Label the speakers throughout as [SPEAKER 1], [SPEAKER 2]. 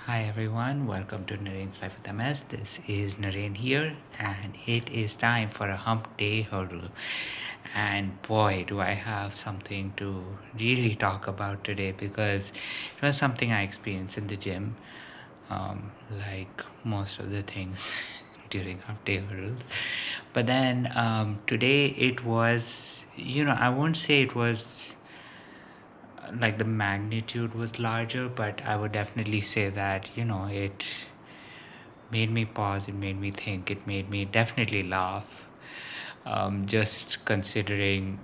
[SPEAKER 1] Hi everyone, welcome to Naren's Life with MS. This is Naren here, and it is time for a Hump Day Hurdle. And boy, do I have something to really talk about today because it was something I experienced in the gym, like most of the things during Hump Day Hurdles. But then today it was, I won't say it was like the magnitude was larger, but I would definitely say that it made me pause, it made me think, it made me definitely laugh, just considering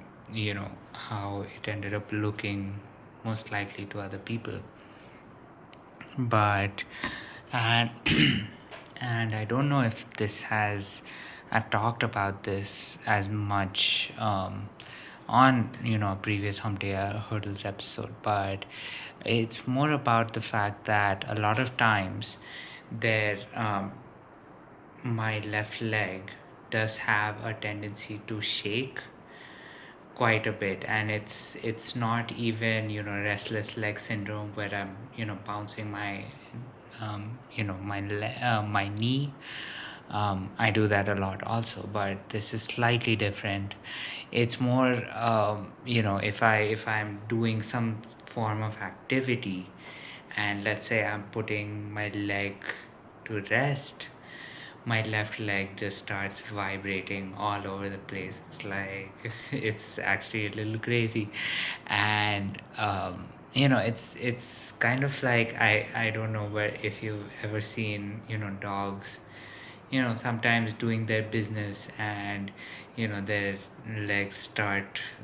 [SPEAKER 1] how it ended up looking most likely to other people. But and and I don't know if this has I've talked about this as much on a previous Hump Day Hurdles episode, but it's more about the fact that a lot of times there my left leg does have a tendency to shake quite a bit, and it's not even restless leg syndrome where I'm bouncing my my knee. I do that a lot also, but this is slightly different. It's more if I'm doing some form of activity, and let's say I'm putting my leg to rest, my left leg just starts vibrating all over the place. It's like it's actually a little crazy. And it's kind of like I don't know where if you've ever seen dogs sometimes doing their business, and their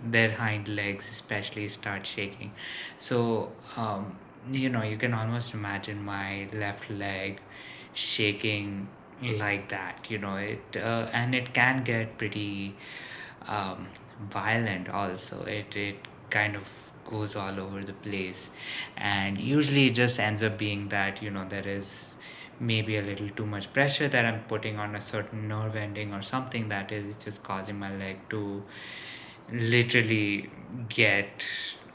[SPEAKER 1] their hind legs especially start shaking. So you can almost imagine my left leg shaking like that. And it can get pretty violent also. It kind of goes all over the place, and usually it just ends up being that there is maybe a little too much pressure that I'm putting on a certain nerve ending or something that is just causing my leg to literally get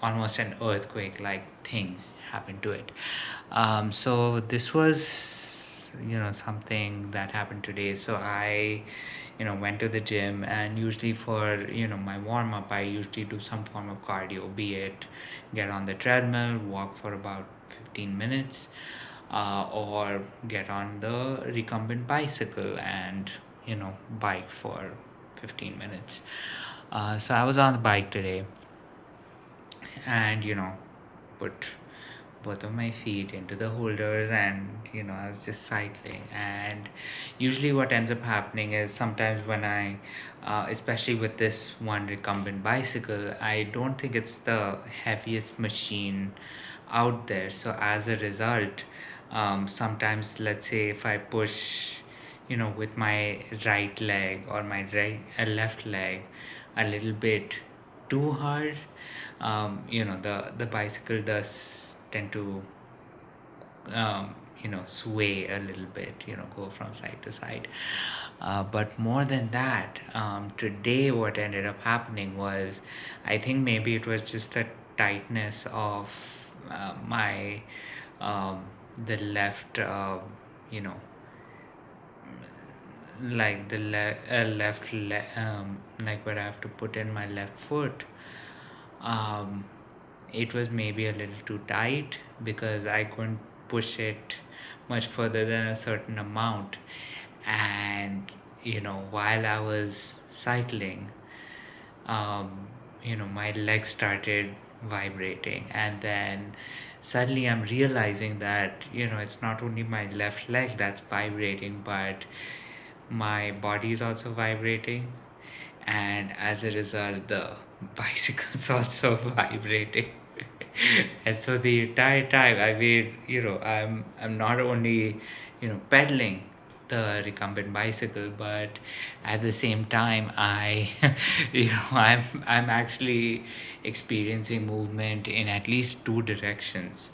[SPEAKER 1] almost an earthquake like thing happen to it. So this was something that happened today. So I went to the gym, and usually for my warm up I usually do some form of cardio, be it get on the treadmill, walk for about 15 minutes, or get on the recumbent bicycle and bike for 15 minutes. So I was on the bike today, and put both of my feet into the holders, and I was just cycling. And usually what ends up happening is sometimes when I especially with this one recumbent bicycle, I don't think it's the heaviest machine out there. So as a result, sometimes let's say if I push with my right leg or my left leg a little bit too hard, the bicycle does tend to sway a little bit, go from side to side. But more than that, today what ended up happening was, I think maybe it was just the tightness of my the left you know like the like where I have to put in my left foot. um, it was maybe a little too tight because I couldn't push it much further than a certain amount. And while I was cycling, my legs started vibrating, and then suddenly I'm realizing that it's not only my left leg that's vibrating, but my body is also vibrating, and as a result the bicycle's also vibrating. And so the entire time, I mean, I'm not only pedaling the recumbent bicycle, but at the same time I I'm actually experiencing movement in at least two directions,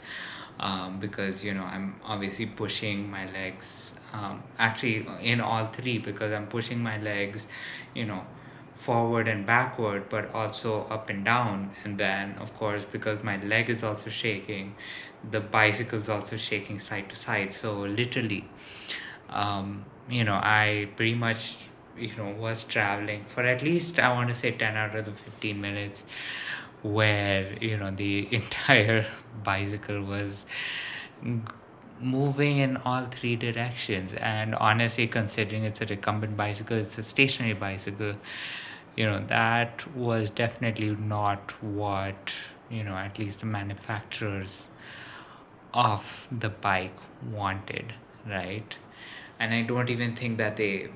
[SPEAKER 1] because I'm obviously pushing my legs, actually in all three, because I'm pushing my legs you know forward and backward, but also up and down. And then, of course, because my leg is also shaking, the bicycle is also shaking side to side. So literally, I pretty much, was traveling for at least, I want to say, 10 out of the 15 minutes, where, the entire bicycle was g- moving in all three directions. And honestly, considering it's a recumbent bicycle, it's a stationary bicycle, that was definitely not what, at least the manufacturers of the bike wanted, right? And I don't even think that they,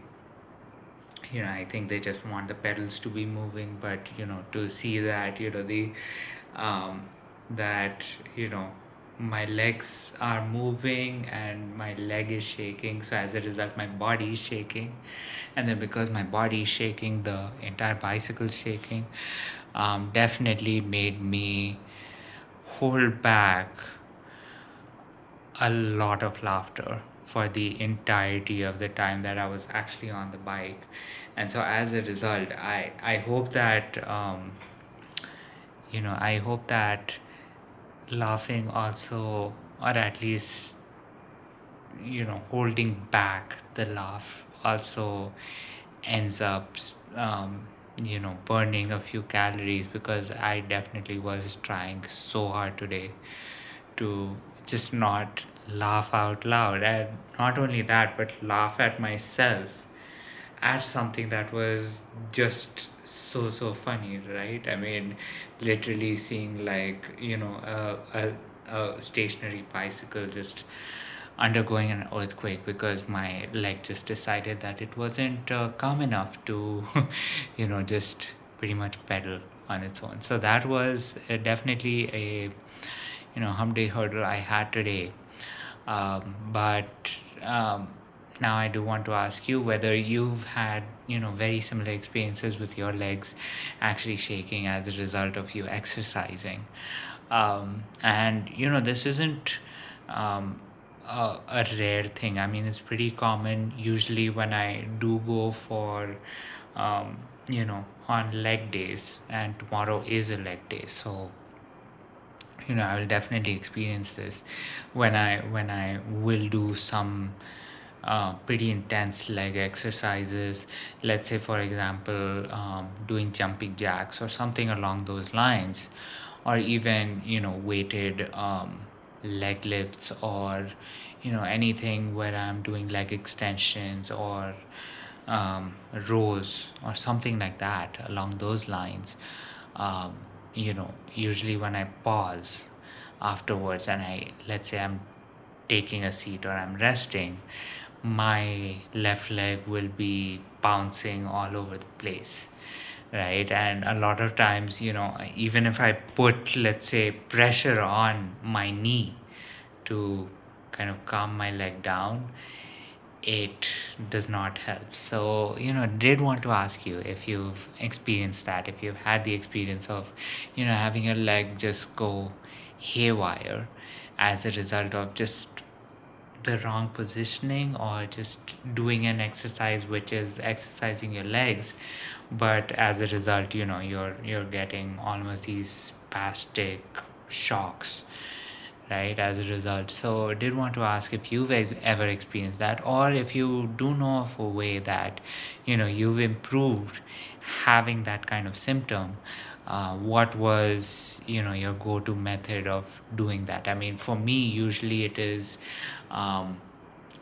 [SPEAKER 1] I think they just want the pedals to be moving. But to see that, um that, my legs are moving and my leg is shaking, so as a result my body is shaking, and then because my body is shaking, the entire bicycle is shaking, definitely made me hold back a lot of laughter for the entirety of the time that I was actually on the bike. And so as a result, I hope that, I hope that laughing also, or at least, holding back the laugh also ends up, um, burning a few calories, because I definitely was trying so hard today to just not laugh out loud. And not only that, but laugh at myself at something that was just so funny, right? I mean, literally seeing, like, a stationary bicycle just undergoing an earthquake because my leg just decided that it wasn't calm enough to just pretty much pedal on its own. So that was definitely a, hump day hurdle I had today. But um, now I do want to ask you whether you've had, very similar experiences with your legs actually shaking as a result of you exercising. And, this isn't um, a rare thing. I mean, it's pretty common usually when I do go for, on leg days, and tomorrow is a leg day. So, I will definitely experience this when I will do some pretty intense leg exercises. Let's say, for example, doing jumping jacks or something along those lines, or even, weighted leg lifts, or anything where I'm doing leg extensions, or rows, or something like that along those lines. Usually when I pause afterwards, and let's say I'm taking a seat or I'm resting, my left leg will be bouncing all over the place, right? And a lot of times, even if I put, let's say, pressure on my knee to kind of calm my leg down, it does not help. So, did want to ask you if you've experienced that, if you've had the experience of, having your leg just go haywire as a result of just the wrong positioning, or just doing an exercise which is exercising your legs, but as a result, you're getting almost these spastic shocks, right, as a result. So I did want to ask if you've ever experienced that, or if you do know of a way that you've improved having that kind of symptom. What was your go-to method of doing that? I mean, for me, usually it is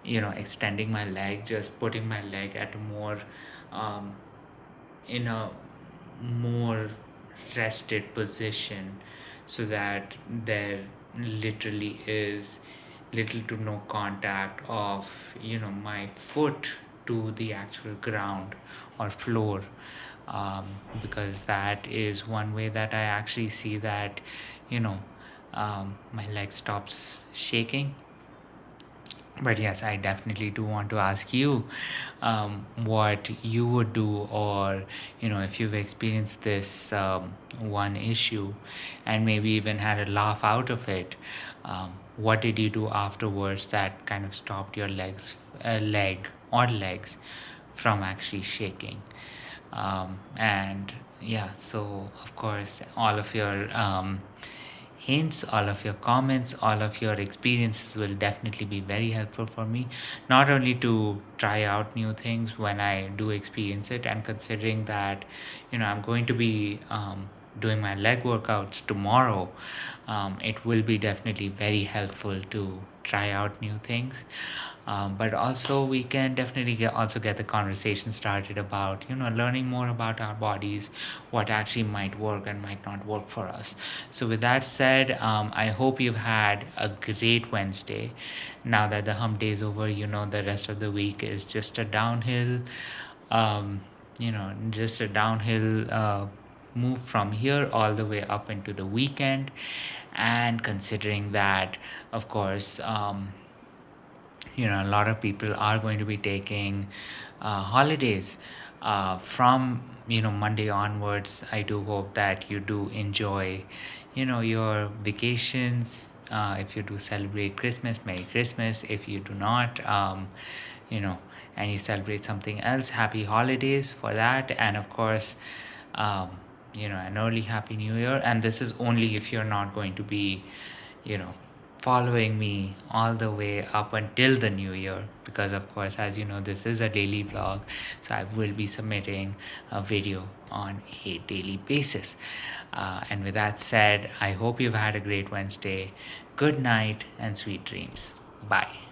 [SPEAKER 1] extending my leg, just putting my leg at a more um, in a more rested position, so that there literally is little to no contact of my foot to the actual ground or floor, um, because that is one way that I actually see that my leg stops shaking. But yes, I definitely do want to ask you what you would do, or if you've experienced this one issue and maybe even had a laugh out of it. What did you do afterwards that kind of stopped your leg or legs from actually shaking? And yeah, so of course, all of your hints, all of your comments, all of your experiences will definitely be very helpful for me, not only to try out new things when I do experience it, and considering that, I'm going to be doing my leg workouts tomorrow, it will be definitely very helpful to try out new things. But also we can definitely also get the conversation started about learning more about our bodies, what actually might work and might not work for us. So with that said, I hope you've had a great Wednesday. Now that the hump day is over, the rest of the week is just a downhill, um, just a downhill move from here all the way up into the weekend. And considering that, of course, a lot of people are going to be taking holidays from Monday onwards. I do hope that you do enjoy your vacations. If you do celebrate Christmas, Merry Christmas. If you do not, you know and you celebrate something else, happy holidays for that. And of course, um, an early happy new year. And this is only if you're not going to be you know following me all the way up until the new year, because of course, as you know, this is a daily vlog, so I will be submitting a video on a daily basis. And with that said, I hope you've had a great Wednesday. Good night and sweet dreams. Bye.